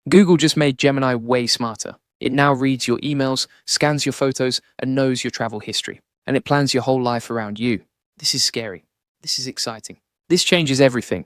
Google just made Gemini way smarter. It now reads your emails, scans your photos, and knows your travel history. And it plans your whole life around you. This is scary. This is exciting. This changes everything.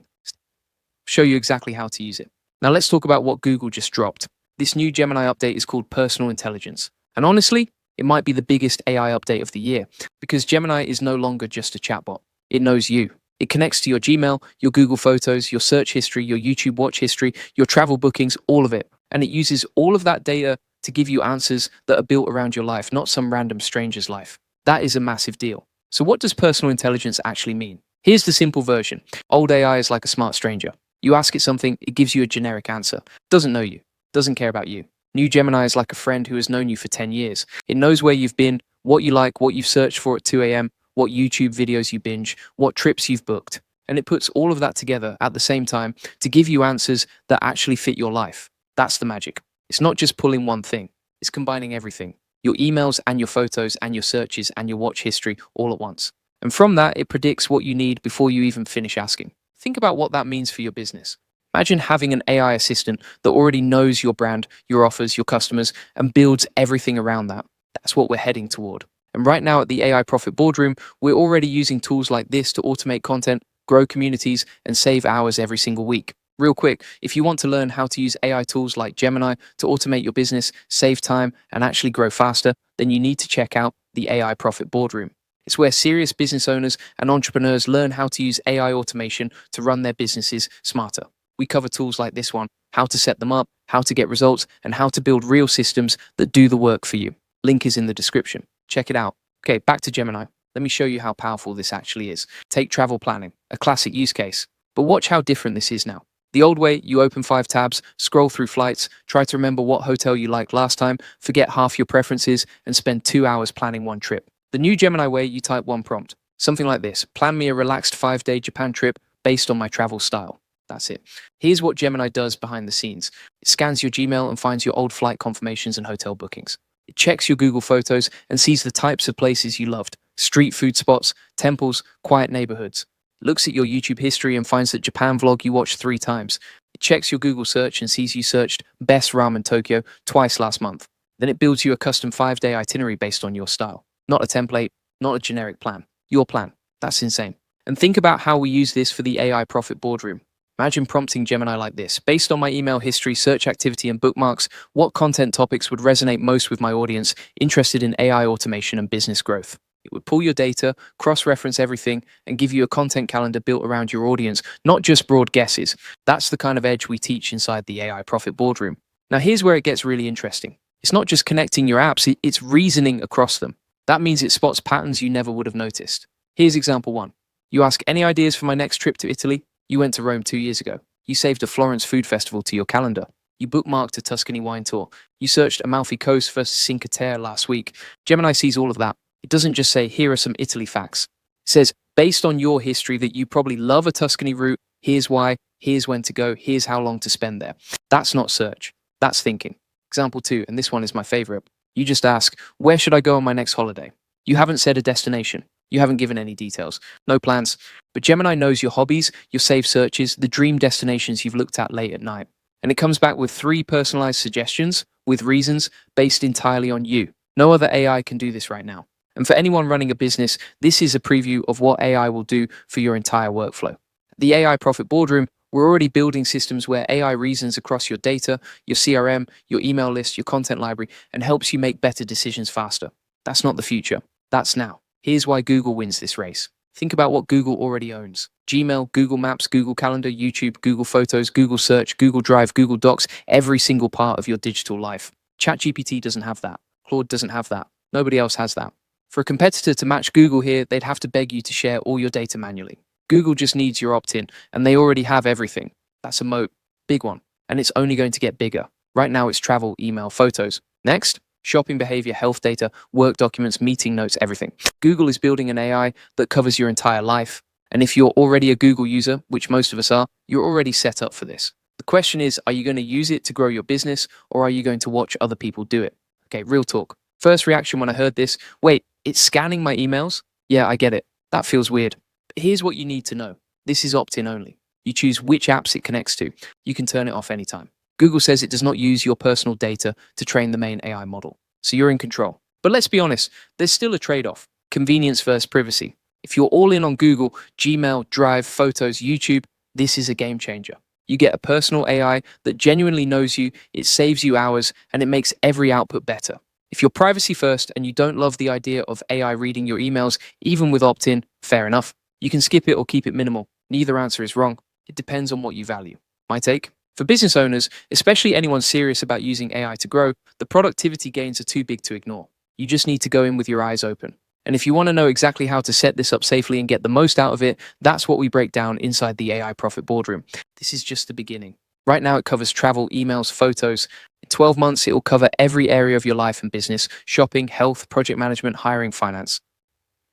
Show you exactly how to use it. Now let's talk about what Google just dropped. This new Gemini update is called Personal Intelligence. And honestly, it might be the biggest AI update of the year because Gemini is no longer just a chatbot. It knows you. It connects to your Gmail, your Google Photos, your search history, your YouTube watch history, your travel bookings, all of it. And it uses all of that data to give you answers that are built around your life, not some random stranger's life. That is a massive deal. So what does personal intelligence actually mean? Here's the simple version. Old AI is like a smart stranger. You ask it something, it gives you a generic answer. Doesn't know you. Doesn't care about you. New Gemini is like a friend who has known you for 10 years. It knows where you've been, what you like, what you've searched for at 2 a.m., what YouTube videos you binge, what trips you've booked. And it puts all of that together at the same time to give you answers that actually fit your life. That's the magic. It's not just pulling one thing. It's combining everything. Your emails and your photos and your searches and your watch history all at once. And from that, it predicts what you need before you even finish asking. Think about what that means for your business. Imagine having an AI assistant that already knows your brand, your offers, your customers, and builds everything around that. That's what we're heading toward. And right now at the AI Profit Boardroom, we're already using tools like this to automate content, grow communities, and save hours every single week. Real quick, if you want to learn how to use AI tools like Gemini to automate your business, save time, and actually grow faster, then you need to check out the AI Profit Boardroom. It's where serious business owners and entrepreneurs learn how to use AI automation to run their businesses smarter. We cover tools like this one, how to set them up, how to get results, and how to build real systems that do the work for you. Link is in the description. Check it out. Okay, back to Gemini. Let me show you how powerful this actually is. Take travel planning, a classic use case. But watch how different this is now. The old way, you open 5 tabs, scroll through flights, try to remember what hotel you liked last time, forget half your preferences, and spend 2 hours planning one trip. The new Gemini way, you type one prompt. Something like this: plan me a relaxed 5-day Japan trip based on my travel style. That's it. Here's what Gemini does behind the scenes. It scans your Gmail and finds your old flight confirmations and hotel bookings. It checks your Google Photos and sees the types of places you loved: street food spots, temples, quiet neighborhoods. It looks at your YouTube history and finds that Japan vlog you watched 3 times. It checks your Google search and sees you searched best ramen Tokyo twice last month. Then it builds you a custom 5-day itinerary based on your style. Not a template, not a generic plan. Your plan. That's insane. And think about how we use this for the AI Profit Boardroom. Imagine prompting Gemini like this: based on my email history, search activity, and bookmarks, what content topics would resonate most with my audience interested in AI automation and business growth? It would pull your data, cross-reference everything, and give you a content calendar built around your audience, not just broad guesses. That's the kind of edge we teach inside the AI Profit Boardroom. Now here's where it gets really interesting. It's not just connecting your apps, it's reasoning across them. That means it spots patterns you never would have noticed. Here's example 1. You ask, any ideas for my next trip to Italy? You went to Rome 2 years ago. You saved a Florence food festival to your calendar. You bookmarked a Tuscany wine tour. You searched Amalfi Coast for Cinque Terre last week. Gemini sees all of that. It doesn't just say, here are some Italy facts. It says, based on your history that you probably love a Tuscany route, here's why, here's when to go, here's how long to spend there. That's not search. That's thinking. Example 2, and this one is my favorite. You just ask, where should I go on my next holiday? You haven't said a destination. You haven't given any details. No plans. But Gemini knows your hobbies, your saved searches, the dream destinations you've looked at late at night. And it comes back with 3 personalized suggestions with reasons based entirely on you. No other AI can do this right now. And for anyone running a business, this is a preview of what AI will do for your entire workflow. The AI Profit Boardroom, we're already building systems where AI reasons across your data, your CRM, your email list, your content library, and helps you make better decisions faster. That's not the future. That's now. Here's why Google wins this race. Think about what Google already owns: Gmail, Google Maps, Google Calendar, YouTube, Google Photos, Google Search, Google Drive, Google Docs, every single part of your digital life. ChatGPT doesn't have that. Claude doesn't have that. Nobody else has that. For a competitor to match Google here, they'd have to beg you to share all your data manually. Google just needs your opt-in, and they already have everything. That's a moat. Big one. And it's only going to get bigger. Right now it's travel, email, photos. Next, shopping behavior, health data, work documents, meeting notes, everything. Google is building an AI that covers your entire life. And if you're already a Google user, which most of us are, you're already set up for this. The question is, are you going to use it to grow your business, or are you going to watch other people do it? Okay, real talk. First reaction when I heard this: wait, it's scanning my emails? Yeah, I get it. That feels weird. But here's what you need to know. This is opt-in only. You choose which apps it connects to. You can turn it off anytime. Google says it does not use your personal data to train the main AI model, so you're in control. But let's be honest, there's still a trade-off: convenience versus privacy. If you're all in on Google, Gmail, Drive, Photos, YouTube, this is a game changer. You get a personal AI that genuinely knows you, it saves you hours, and it makes every output better. If you're privacy first and you don't love the idea of AI reading your emails, even with opt-in, fair enough. You can skip it or keep it minimal. Neither answer is wrong. It depends on what you value. My take? For business owners, especially anyone serious about using AI to grow, the productivity gains are too big to ignore. You just need to go in with your eyes open. And if you want to know exactly how to set this up safely and get the most out of it, that's what we break down inside the AI Profit Boardroom. This is just the beginning. Right now, it covers travel, emails, photos. In 12 months, it will cover every area of your life and business: shopping, health, project management, hiring, finance.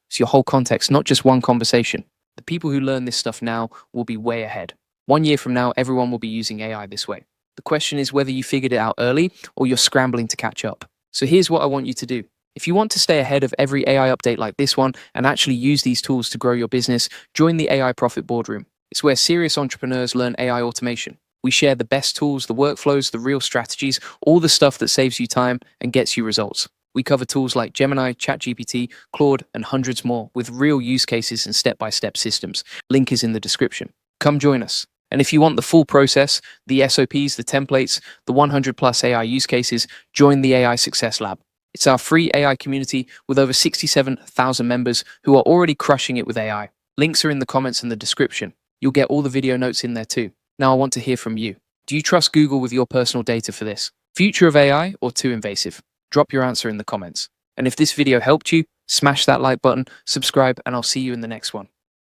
It's your whole context, not just one conversation. The people who learn this stuff now will be way ahead. 1 year from now, everyone will be using AI this way. The question is whether you figured it out early or you're scrambling to catch up. So here's what I want you to do. If you want to stay ahead of every AI update like this one and actually use these tools to grow your business, join the AI Profit Boardroom. It's where serious entrepreneurs learn AI automation. We share the best tools, the workflows, the real strategies, all the stuff that saves you time and gets you results. We cover tools like Gemini, ChatGPT, Claude, and hundreds more with real use cases and step-by-step systems. Link is in the description. Come join us. And if you want the full process, the SOPs, the templates, the 100 plus AI use cases, join the AI Success Lab. It's our free AI community with over 67,000 members who are already crushing it with AI. Links are in the comments and the description. You'll get all the video notes in there too. Now I want to hear from you. Do you trust Google with your personal data for this? Future of AI or too invasive? Drop your answer in the comments. And if this video helped you, smash that like button, subscribe, and I'll see you in the next one.